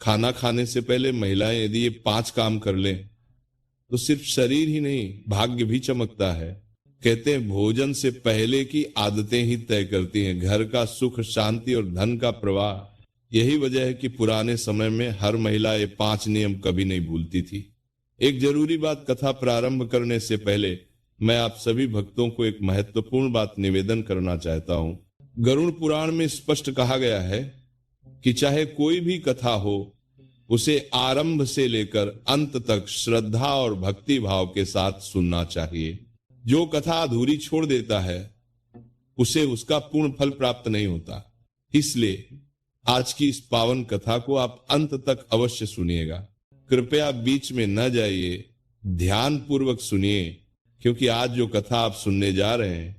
खाना खाने से पहले महिलाएं यदि ये 5 काम कर लें तो सिर्फ शरीर ही नहीं, भाग्य भी चमकता है। कहते हैं भोजन से पहले की आदतें ही तय करती हैं घर का सुख, शांति और धन का प्रवाह। यही वजह है कि पुराने समय में हर महिला ये 5 नियम कभी नहीं भूलती थी। एक जरूरी बात कथा प्रारंभ करने से पहले मैं आप सभी भक्तों को एक महत्वपूर्ण बात निवेदन करना चाहता हूं। गरुड़ पुराण में स्पष्ट कहा गया है कि चाहे कोई भी कथा हो, उसे आरंभ से लेकर अंत तक श्रद्धा और भक्ति भाव के साथ सुनना चाहिए। जो कथा अधूरी छोड़ देता है उसे उसका पूर्ण फल प्राप्त नहीं होता। इसलिए आज की इस पावन कथा को आप अंत तक अवश्य सुनिएगा। कृपया बीच में न जाइए, ध्यान पूर्वक सुनिए, क्योंकि आज जो कथा आप सुनने जा रहे हैं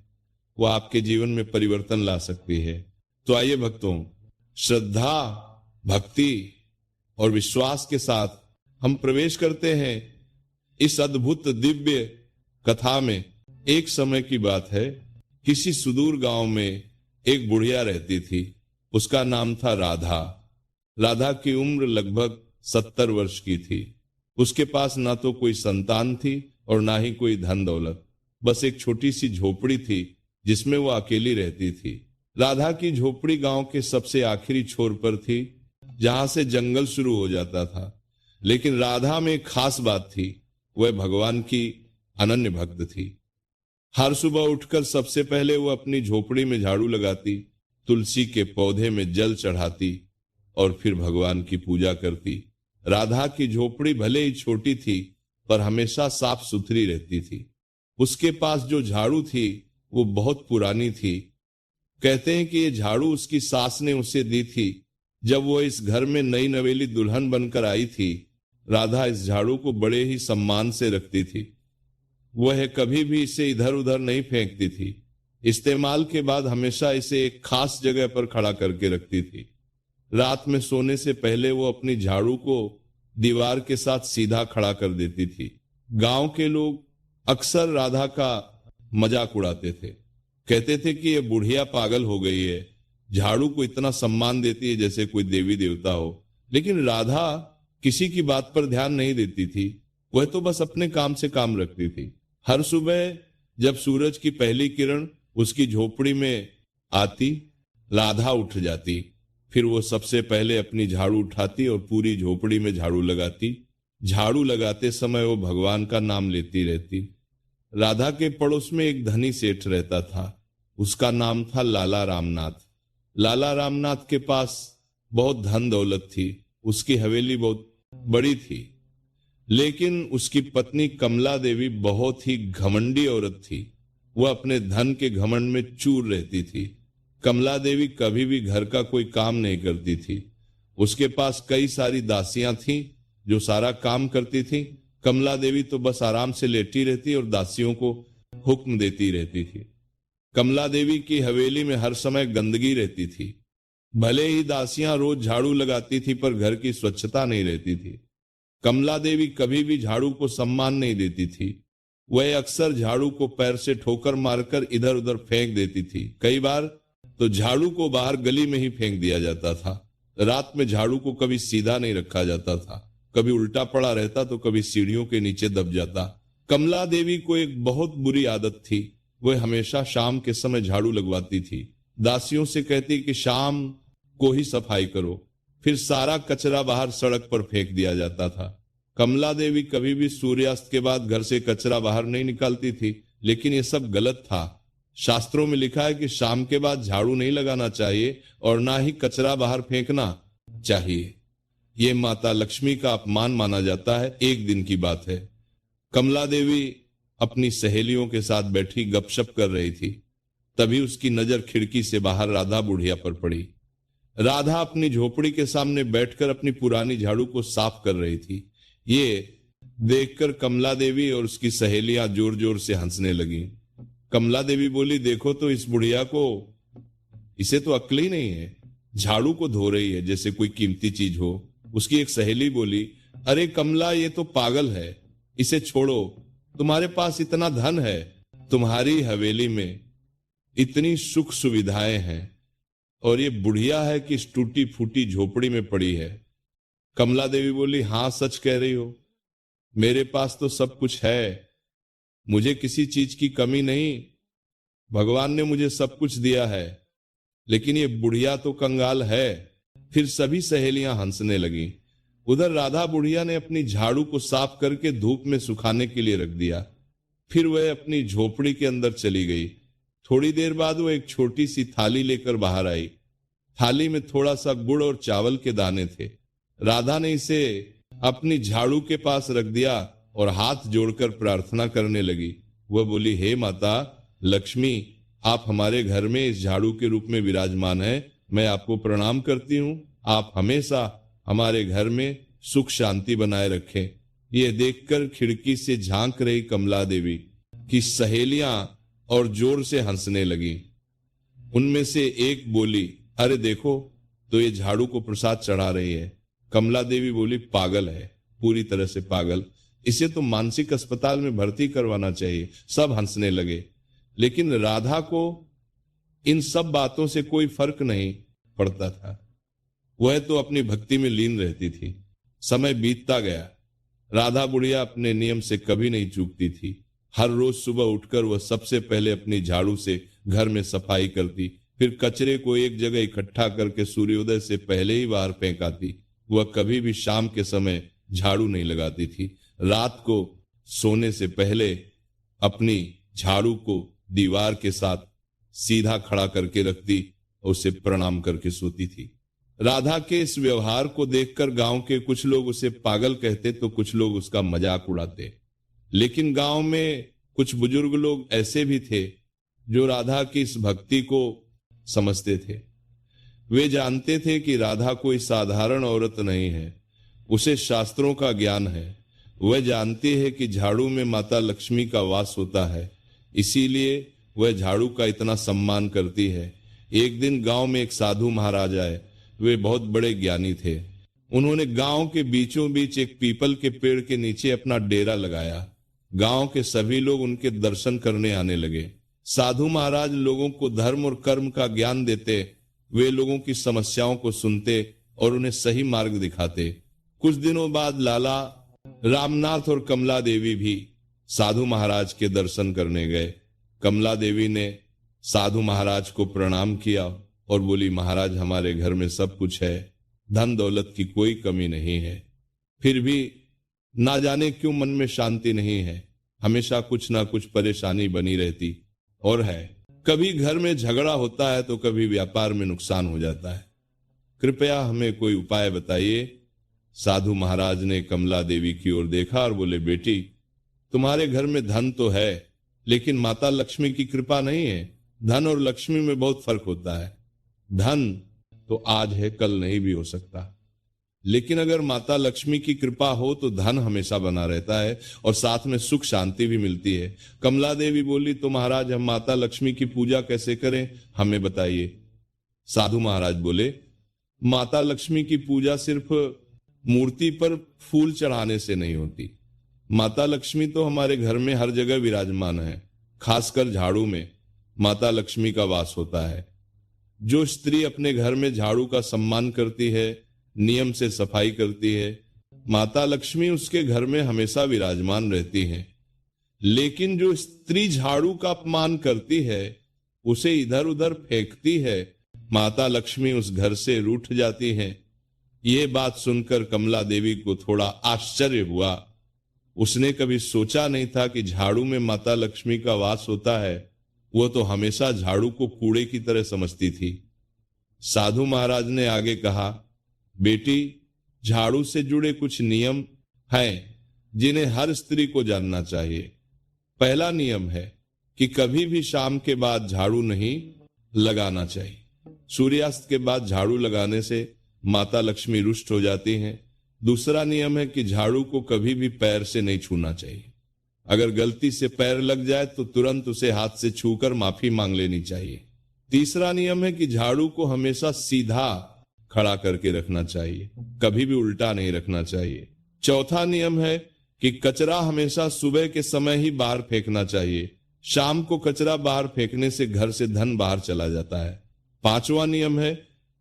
वो आपके जीवन में परिवर्तन ला सकती है। तो आइए भक्तों, श्रद्धा, भक्ति और विश्वास के साथ हम प्रवेश करते हैं इस अद्भुत दिव्य कथा में। एक समय की बात है, किसी सुदूर गांव में एक बुढ़िया रहती थी। उसका नाम था राधा। राधा की उम्र लगभग 70 वर्ष की थी। उसके पास ना तो कोई संतान थी और ना ही कोई धन दौलत। बस एक छोटी सी झोपड़ी थी जिसमें वो अकेली रहती थी। राधा की झोपड़ी गांव के सबसे आखिरी छोर पर थी, जहां से जंगल शुरू हो जाता था। लेकिन राधा में एक खास बात थी, वह भगवान की अनन्य भक्त थी। हर सुबह उठकर सबसे पहले वो अपनी झोपड़ी में झाड़ू लगाती, तुलसी के पौधे में जल चढ़ाती और फिर भगवान की पूजा करती। राधा की झोपड़ी भले ही छोटी थी पर हमेशा साफ सुथरी रहती थी। उसके पास जो झाड़ू थी वो बहुत पुरानी थी। कहते हैं कि ये झाड़ू उसकी सास ने उसे दी थी जब वो इस घर में नई नवेली दुल्हन बनकर आई थी। राधा इस झाड़ू को बड़े ही सम्मान से रखती थी। वह कभी भी इसे इधर उधर नहीं फेंकती थी। इस्तेमाल के बाद हमेशा इसे एक खास जगह पर खड़ा करके रखती थी। रात में सोने से पहले वो अपनी झाड़ू को दीवार के साथ सीधा खड़ा कर देती थी। गांव के लोग अक्सर राधा का मजाक उड़ाते थे। कहते थे कि ये बुढ़िया पागल हो गई है, झाड़ू को इतना सम्मान देती है जैसे कोई देवी देवता हो। लेकिन राधा किसी की बात पर ध्यान नहीं देती थी। वह तो बस अपने काम से काम रखती थी। हर सुबह जब सूरज की पहली किरण उसकी झोपड़ी में आती, राधा उठ जाती। फिर वो सबसे पहले अपनी झाड़ू उठाती और पूरी झोपड़ी में झाड़ू लगाती। झाड़ू लगाते समय वो भगवान का नाम लेती रहती। राधा के पड़ोस में एक धनी सेठ रहता था। उसका नाम था लाला रामनाथ। लाला रामनाथ के पास बहुत धन दौलत थी। उसकी हवेली बहुत बड़ी थी, लेकिन उसकी पत्नी कमला देवी बहुत ही घमंडी औरत थी। वह अपने धन के घमंड में चूर रहती थी। कमला देवी कभी भी घर का कोई काम नहीं करती थी। उसके पास कई सारी दासियां थीं जो सारा काम करती थीं। कमला देवी तो बस आराम से लेटी रहती और दासियों को हुक्म देती रहती थी। कमला देवी की हवेली में हर समय गंदगी रहती थी। भले ही दासियां रोज झाड़ू लगाती थी पर घर की स्वच्छता नहीं रहती थी। कमला देवी कभी भी झाड़ू को सम्मान नहीं देती थी। वह अक्सर झाड़ू को पैर से ठोकर मारकर इधर उधर फेंक देती थी। कई बार तो झाड़ू को बाहर गली में ही फेंक दिया जाता था। रात में झाड़ू को कभी सीधा नहीं रखा जाता था, कभी उल्टा पड़ा रहता तो कभी सीढ़ियों के नीचे दब जाता। कमला देवी को एक बहुत बुरी आदत थी। वह हमेशा शाम के समय झाड़ू लगवाती थी। दासियों से कहती कि शाम को ही सफाई करो, फिर सारा कचरा बाहर सड़क पर फेंक दिया जाता था। कमला देवी कभी भी सूर्यास्त के बाद घर से कचरा बाहर नहीं निकालती थी, लेकिन ये सब गलत था। शास्त्रों में लिखा है कि शाम के बाद झाड़ू नहीं लगाना चाहिए और ना ही कचरा बाहर फेंकना चाहिए। ये माता लक्ष्मी का अपमान माना जाता है। एक दिन की बात है, कमला देवी अपनी सहेलियों के साथ बैठी गपशप कर रही थी। तभी उसकी नजर खिड़की से बाहर राधा बुढ़िया पर पड़ी। राधा अपनी झोपड़ी के सामने बैठकर अपनी पुरानी झाड़ू को साफ कर रही थी। ये देखकर कमला देवी और उसकी सहेलियां जोर जोर से हंसने लगी। कमला देवी बोली, देखो तो इस बुढ़िया को, इसे तो अक्ल ही नहीं है, झाड़ू को धो रही है जैसे कोई कीमती चीज हो। उसकी एक सहेली बोली, अरे कमला, ये तो पागल है, इसे छोड़ो। तुम्हारे पास इतना धन है, तुम्हारी हवेली में इतनी सुख सुविधाएं हैं, और ये बुढ़िया है कि इस टूटी फूटी झोपड़ी में पड़ी है। कमला देवी बोली, हाँ सच कह रही हो, मेरे पास तो सब कुछ है, मुझे किसी चीज की कमी नहीं, भगवान ने मुझे सब कुछ दिया है, लेकिन ये बुढ़िया तो कंगाल है। फिर सभी सहेलियां हंसने लगीं। उधर राधा बुढ़िया ने अपनी झाड़ू को साफ करके धूप में सुखाने के लिए रख दिया। फिर वह अपनी झोपड़ी के अंदर चली गई। थोड़ी देर बाद वो एक छोटी सी थाली लेकर बाहर आई। थाली में थोड़ा सा गुड़ और चावल के दाने थे। राधा ने इसे अपनी झाड़ू के पास रख दिया और हाथ जोड़कर प्रार्थना करने लगी। वह बोली, हे माता लक्ष्मी, आप हमारे घर में इस झाड़ू के रूप में विराजमान है, मैं आपको प्रणाम करती हूँ। आप हमेशा हमारे घर में सुख शांति बनाए रखें। यह देखकर खिड़की से झांक रही कमला देवी की सहेलियां और जोर से हंसने लगी। उनमें से एक बोली, अरे देखो तो ये झाड़ू को प्रसाद चढ़ा रही है। कमला देवी बोली, पागल है, पूरी तरह से पागल, इसे तो मानसिक अस्पताल में भर्ती करवाना चाहिए। सब हंसने लगे, लेकिन राधा को इन सब बातों से कोई फर्क नहीं पड़ता था। वह तो अपनी भक्ति में लीन रहती थी। समय बीतता गया। राधा बुढ़िया अपने नियम से कभी नहीं चूकती थी। हर रोज सुबह उठकर वह सबसे पहले अपनी झाड़ू से घर में सफाई करती, फिर कचरे को एक जगह इकट्ठा करके सूर्योदय से पहले ही बाहर फेंक आती। वह कभी भी शाम के समय झाड़ू नहीं लगाती थी। रात को सोने से पहले अपनी झाड़ू को दीवार के साथ सीधा खड़ा करके रखती और उसे प्रणाम करके सोती थी। राधा के इस व्यवहार को देखकर गांव के कुछ लोग उसे पागल कहते तो कुछ लोग उसका मजाक उड़ाते। लेकिन गांव में कुछ बुजुर्ग लोग ऐसे भी थे जो राधा की इस भक्ति को समझते थे। वे जानते थे कि राधा कोई साधारण औरत नहीं है, उसे शास्त्रों का ज्ञान है। वह जानती है कि झाड़ू में माता लक्ष्मी का वास होता है, इसीलिए वह झाड़ू का इतना सम्मान करती है। एक दिन गांव में एक साधु महाराज आए। वे बहुत बड़े ज्ञानी थे। उन्होंने गांव के बीचों बीच एक पीपल के पेड़ के नीचे अपना डेरा लगाया। गांव के सभी लोग उनके दर्शन करने आने लगे। साधु महाराज लोगों को धर्म और कर्म का ज्ञान देते, वे लोगों की समस्याओं को सुनते और उन्हें सही मार्ग दिखाते। कुछ दिनों बाद लाला रामनाथ और कमला देवी भी साधु महाराज के दर्शन करने गए। कमला देवी ने साधु महाराज को प्रणाम किया और बोली, महाराज हमारे घर में सब कुछ है, धन दौलत की कोई कमी नहीं है, फिर भी ना जाने क्यों मन में शांति नहीं है, हमेशा कुछ ना कुछ परेशानी बनी रहती और है। कभी घर में झगड़ा होता है तो कभी व्यापार में नुकसान हो जाता है, कृपया हमें कोई उपाय बताइए। साधु महाराज ने कमला देवी की ओर देखा और बोले, बेटी तुम्हारे घर में धन तो है, लेकिन माता लक्ष्मी की कृपा नहीं है। धन और लक्ष्मी में बहुत फर्क होता है। धन तो आज है, कल नहीं भी हो सकता, लेकिन अगर माता लक्ष्मी की कृपा हो तो धन हमेशा बना रहता है और साथ में सुख शांति भी मिलती है। कमला देवी बोली, तो महाराज हम माता लक्ष्मी की पूजा कैसे करें, हमें बताइए। साधु महाराज बोले, माता लक्ष्मी की पूजा सिर्फ मूर्ति पर फूल चढ़ाने से नहीं होती। माता लक्ष्मी तो हमारे घर में हर जगह विराजमान है, खासकर झाड़ू में माता लक्ष्मी का वास होता है। जो स्त्री अपने घर में झाड़ू का सम्मान करती है, नियम से सफाई करती है, माता लक्ष्मी उसके घर में हमेशा विराजमान रहती हैं। लेकिन जो स्त्री झाड़ू का अपमान करती है, उसे इधर उधर फेंकती है, माता लक्ष्मी उस घर से रूठ जाती हैं। ये बात सुनकर कमला देवी को थोड़ा आश्चर्य हुआ। उसने कभी सोचा नहीं था कि झाड़ू में माता लक्ष्मी का वास होता है। वो तो हमेशा झाड़ू को कूड़े की तरह समझती थी। साधु महाराज ने आगे कहा, बेटी झाड़ू से जुड़े कुछ नियम हैं जिन्हें हर स्त्री को जानना चाहिए। पहला नियम है कि कभी भी शाम के बाद झाड़ू नहीं लगाना चाहिए। सूर्यास्त के बाद झाड़ू लगाने से माता लक्ष्मी रुष्ट हो जाती हैं। दूसरा नियम है कि झाड़ू को कभी भी पैर से नहीं छूना चाहिए। अगर गलती से पैर लग जाए तो तुरंत उसे हाथ से छूकर माफी मांग लेनी चाहिए। तीसरा नियम है कि झाड़ू को हमेशा सीधा खड़ा करके रखना चाहिए, कभी भी उल्टा नहीं रखना चाहिए। चौथा नियम है कि कचरा हमेशा सुबह के समय ही बाहर फेंकना चाहिए। शाम को कचरा बाहर फेंकने से घर से धन बाहर चला जाता है। पांचवा नियम है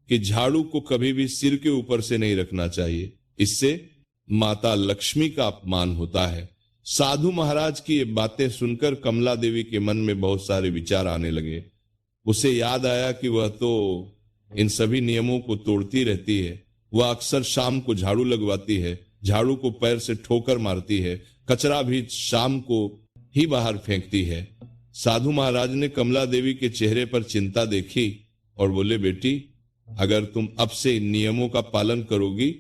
कि झाड़ू को कभी भी सिर के ऊपर से नहीं रखना चाहिए, इससे माता लक्ष्मी का अपमान होता है। साधु महाराज की ये बातें सुनकर कमला देवी के मन में बहुत सारे विचार आने लगे। उसे याद आया कि वह तो इन सभी नियमों को तोड़ती रहती है। वह अक्सर शाम को झाड़ू लगवाती है, झाड़ू को पैर से ठोकर मारती है, कचरा भी शाम को ही बाहर फेंकती है। साधु महाराज ने कमला देवी के चेहरे पर चिंता देखी और बोले, बेटी, अगर तुम अब से इन नियमों का पालन करोगी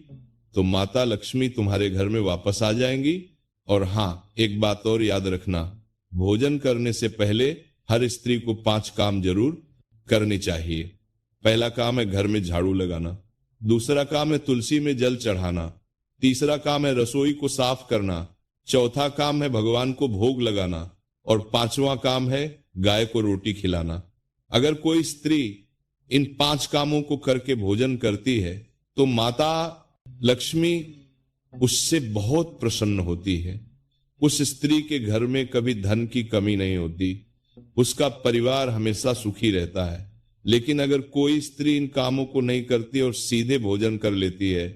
तो माता लक्ष्मी तुम्हारे घर में वापस आ जाएंगी। और हाँ, एक बात और याद रखना, भोजन करने से पहले हर स्त्री को 5 काम जरूर करनी चाहिए। पहला काम है घर में झाड़ू लगाना, दूसरा काम है तुलसी में जल चढ़ाना, तीसरा काम है रसोई को साफ करना, चौथा काम है भगवान को भोग लगाना और 5वां काम है गाय को रोटी खिलाना। अगर कोई स्त्री इन 5 कामों को करके भोजन करती है तो माता लक्ष्मी उससे बहुत प्रसन्न होती है। उस स्त्री के घर में कभी धन की कमी नहीं होती, उसका परिवार हमेशा सुखी रहता है। लेकिन अगर कोई स्त्री इन कामों को नहीं करती और सीधे भोजन कर लेती है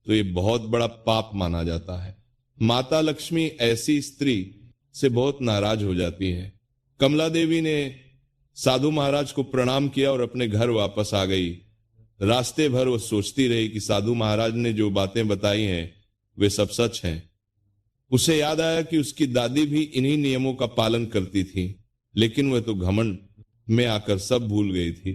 तो ये बहुत बड़ा पाप माना जाता है। माता लक्ष्मी ऐसी स्त्री से बहुत नाराज हो जाती है। कमला देवी ने साधु महाराज को प्रणाम किया और अपने घर वापस आ गई। रास्ते भर वो सोचती रही कि साधु महाराज ने जो बातें बताई हैं वे सब सच हैं। उसे याद आया कि उसकी दादी भी इन्हीं नियमों का पालन करती थी, लेकिन वह तो घमंड में आकर सब भूल गई थी।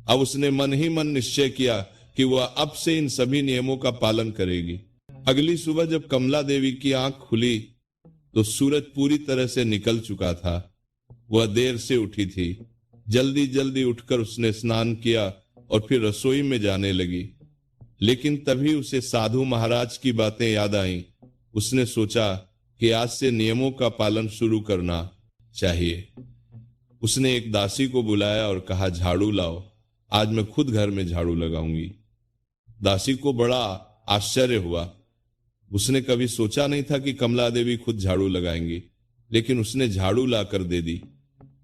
अब उसने मन ही मन निश्चय किया कि वह अब से इन सभी नियमों का पालन करेगी। अगली सुबह जब कमला देवी की आंख खुली तो सूरज पूरी तरह से निकल चुका था। वह देर से उठी थी। जल्दी जल्दी उठकर उसने स्नान किया और फिर रसोई में जाने लगी। लेकिन तभी उसे साधु महाराज की बातें याद आईं। उसने सोचा कि आज से नियमों का पालन शुरू करना चाहिए। उसने एक दासी को बुलाया और कहा, झाड़ू लाओ, आज मैं खुद घर में झाड़ू लगाऊंगी। दासी को बड़ा आश्चर्य हुआ। उसने कभी सोचा नहीं था कि कमला देवी खुद झाड़ू लगाएंगी, लेकिन उसने झाड़ू लाकर दे दी।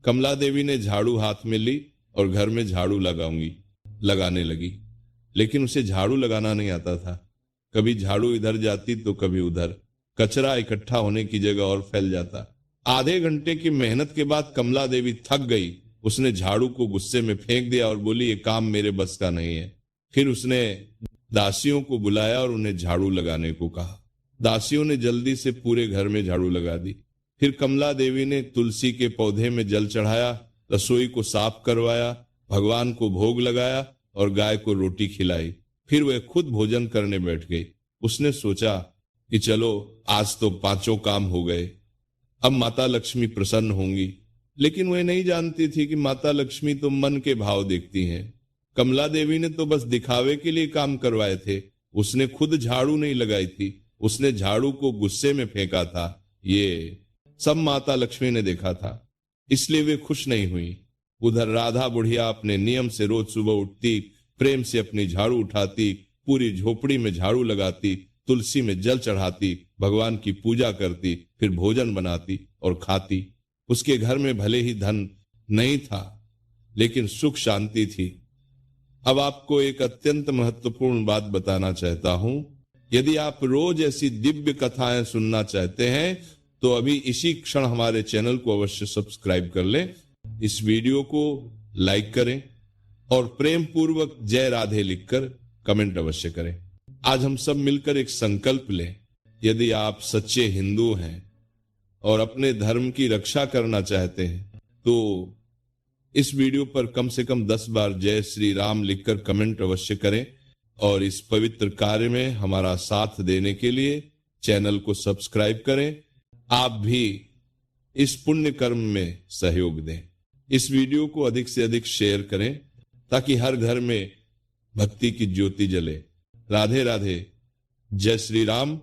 कमला देवी ने झाड़ू हाथ में ली और घर में झाड़ू लगाने लगी। लेकिन उसे झाड़ू लगाना नहीं आता था। कभी झाड़ू इधर जाती तो कभी उधर, कचरा इकट्ठा होने की जगह और फैल जाता। आधे घंटे की मेहनत के बाद कमला देवी थक गई। उसने झाड़ू को गुस्से में फेंक दिया और बोली, ये काम मेरे बस का नहीं है। फिर उसने दासियों को बुलाया और उन्हें झाड़ू लगाने को कहा। दासियों ने जल्दी से पूरे घर में झाड़ू लगा दी। फिर कमला देवी ने तुलसी के पौधे में जल चढ़ाया, रसोई को साफ करवाया, भगवान को भोग लगाया और गाय को रोटी खिलाई। फिर वह खुद भोजन करने बैठ गई। उसने सोचा कि चलो आज तो 5 काम हो गए, अब माता लक्ष्मी प्रसन्न होंगी। लेकिन वह नहीं जानती थी कि माता लक्ष्मी तो मन के भाव देखती हैं। कमला देवी ने तो बस दिखावे के लिए काम करवाए थे। उसने खुद झाड़ू नहीं लगाई थी। उसने झाड़ू को गुस्से में फेंका था। ये सब माता लक्ष्मी ने देखा था, इसलिए वे खुश नहीं हुई। उधर राधा बुढ़िया अपने नियम से रोज सुबह उठती, प्रेम से अपनी झाड़ू उठाती, पूरी झोपड़ी में झाड़ू लगाती, तुलसी में जल चढ़ाती, भगवान की पूजा करती, फिर भोजन बनाती और खाती। उसके घर में भले ही धन नहीं था, लेकिन सुख शांति थी। अब आपको एक अत्यंत महत्वपूर्ण बात बताना चाहता हूं। यदि आप रोज ऐसी दिव्य कथाएं सुनना चाहते हैं तो अभी इसी क्षण हमारे चैनल को अवश्य सब्सक्राइब कर लें, इस वीडियो को लाइक करें और प्रेम पूर्वक जय राधे लिखकर कमेंट अवश्य करें। आज हम सब मिलकर एक संकल्प लें। यदि आप सच्चे हिंदू हैं और अपने धर्म की रक्षा करना चाहते हैं तो इस वीडियो पर कम से कम 10 बार जय श्री राम लिखकर कमेंट अवश्य करें और इस पवित्र कार्य में हमारा साथ देने के लिए चैनल को सब्सक्राइब करें। आप भी इस पुण्य कर्म में सहयोग दें। इस वीडियो को अधिक से अधिक शेयर करें ताकि हर घर में भक्ति की ज्योति जले। राधे राधे। जय श्री राम।